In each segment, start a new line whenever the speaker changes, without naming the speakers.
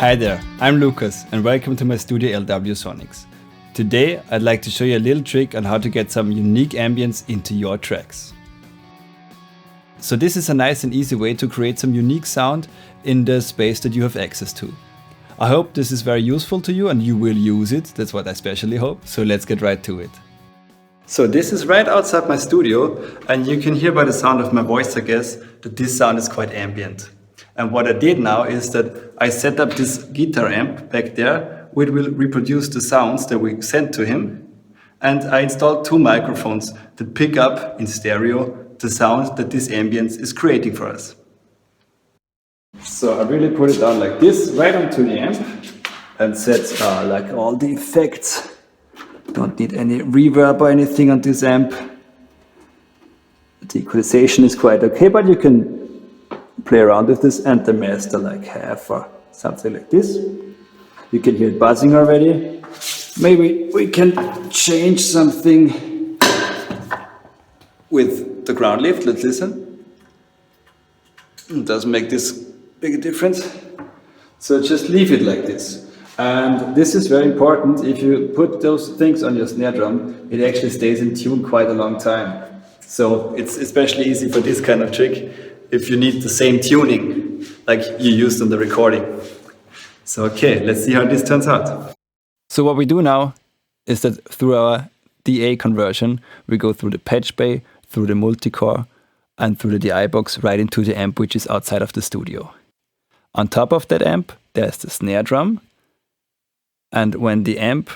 Hi there, I'm Lucas and welcome to my studio LW Sonics. Today I'd like to show you a little trick on how to get some unique ambience into your tracks. So this is a nice and easy way to create some unique sound in the space that you have access to. I hope this is very useful to you and you will use it, that's what I especially hope, so let's get right to it. So this is right outside my studio and you can hear by the sound of my voice, I guess, that this sound is quite ambient. And what I did now is that I set up this guitar amp back there, which will reproduce the sounds that we sent to him. And I installed two microphones that pick up in stereo the sound that this ambience is creating for us. So I really put it down like this, right onto the amp, and set like all the effects. Don't need any reverb or anything on this amp. The equalization is quite okay, but you can play around with this and the master like half or something like this. You can hear it buzzing already. Maybe we can change something with the ground lift. Let's listen. It doesn't make this big a difference. So just leave it like this. And this is very important. If you put those things on your snare drum, it actually stays in tune quite a long time. So it's especially easy for this kind of trick if you need the same tuning like you used on the recording. So okay, let's see how this turns out. So what we do now is that through our DA conversion, we go through the patch bay, through the multicore, and through the DI box right into the amp which is outside of the studio. On top of that amp, there's the snare drum. And when the amp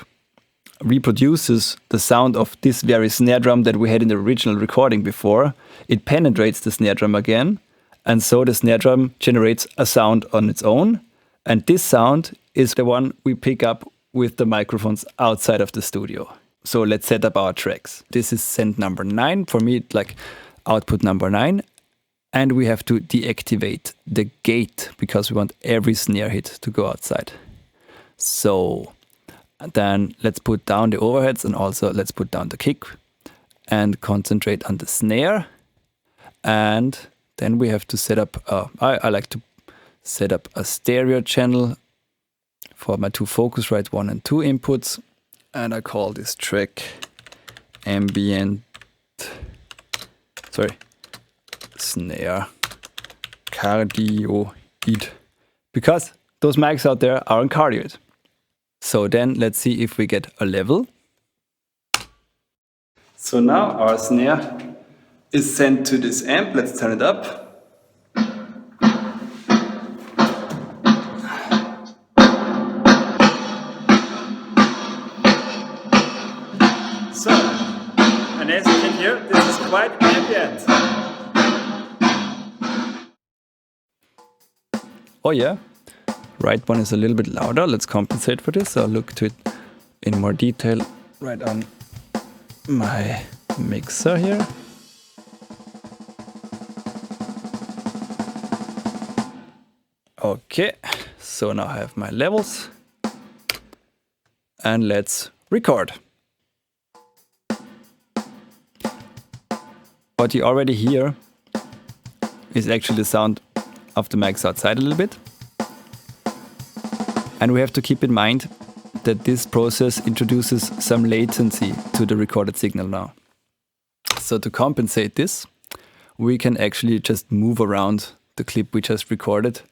reproduces the sound of this very snare drum that we had in the original recording before, it penetrates the snare drum again, and so the snare drum generates a sound on its own, and this sound is the one we pick up with the microphones outside of the studio. So let's set up our tracks. This is send number 9, for me like output number 9, and we have to deactivate the gate because we want every snare hit to go outside. So then let's put down the overheads and also let's put down the kick and concentrate on the snare. And then we have to set up, I like to set up a stereo channel for my two Focusrite 1 and 2 inputs. And I call this track Ambient, snare cardioid, because those mics out there are on cardioid. So then let's see if we get a level. So now our snare is sent to this amp. Let's turn it up. So, and as you can hear, this is quite ambient. Oh yeah. Right one is a little bit louder. Let's compensate for this. I'll look to it in more detail right on my mixer here. Okay, so now I have my levels. And let's record. What you already hear is actually the sound of the mics outside a little bit. And we have to keep in mind that this process introduces some latency to the recorded signal now. So to compensate this, we can actually just move around the clip we just recorded.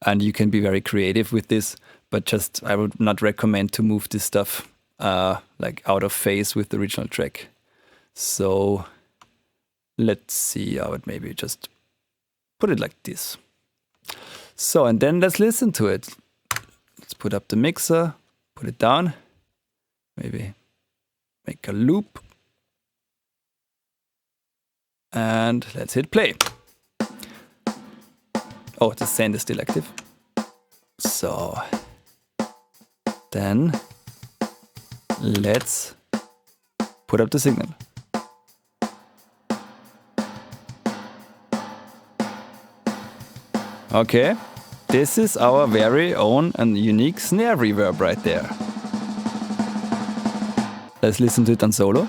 And you can be very creative with this, but just I would not recommend to move this stuff like out of phase with the original track. So let's see, I would maybe just put it like this. So, and then let's listen to it. Let's put up the mixer, put it down, maybe make a loop, and let's hit play. Oh, the send is still active. So then let's put up the signal. Okay. This is our very own and unique snare reverb right there. Let's listen to it on solo.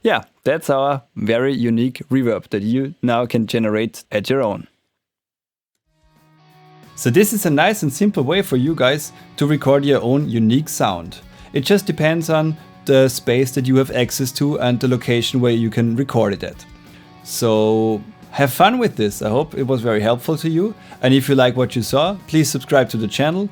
Yeah, that's our very unique reverb that you now can generate at your own. So this is a nice and simple way for you guys to record your own unique sound. It just depends on the space that you have access to and the location where you can record it at. So have fun with this. I hope it was very helpful to you. And if you like what you saw, please subscribe to the channel.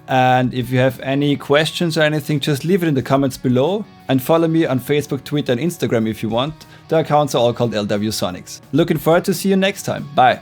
And if you have any questions or anything, just leave it in the comments below. And follow me on Facebook, Twitter and Instagram if you want. The accounts are all called LW Sonics. Looking forward to see you next time. Bye.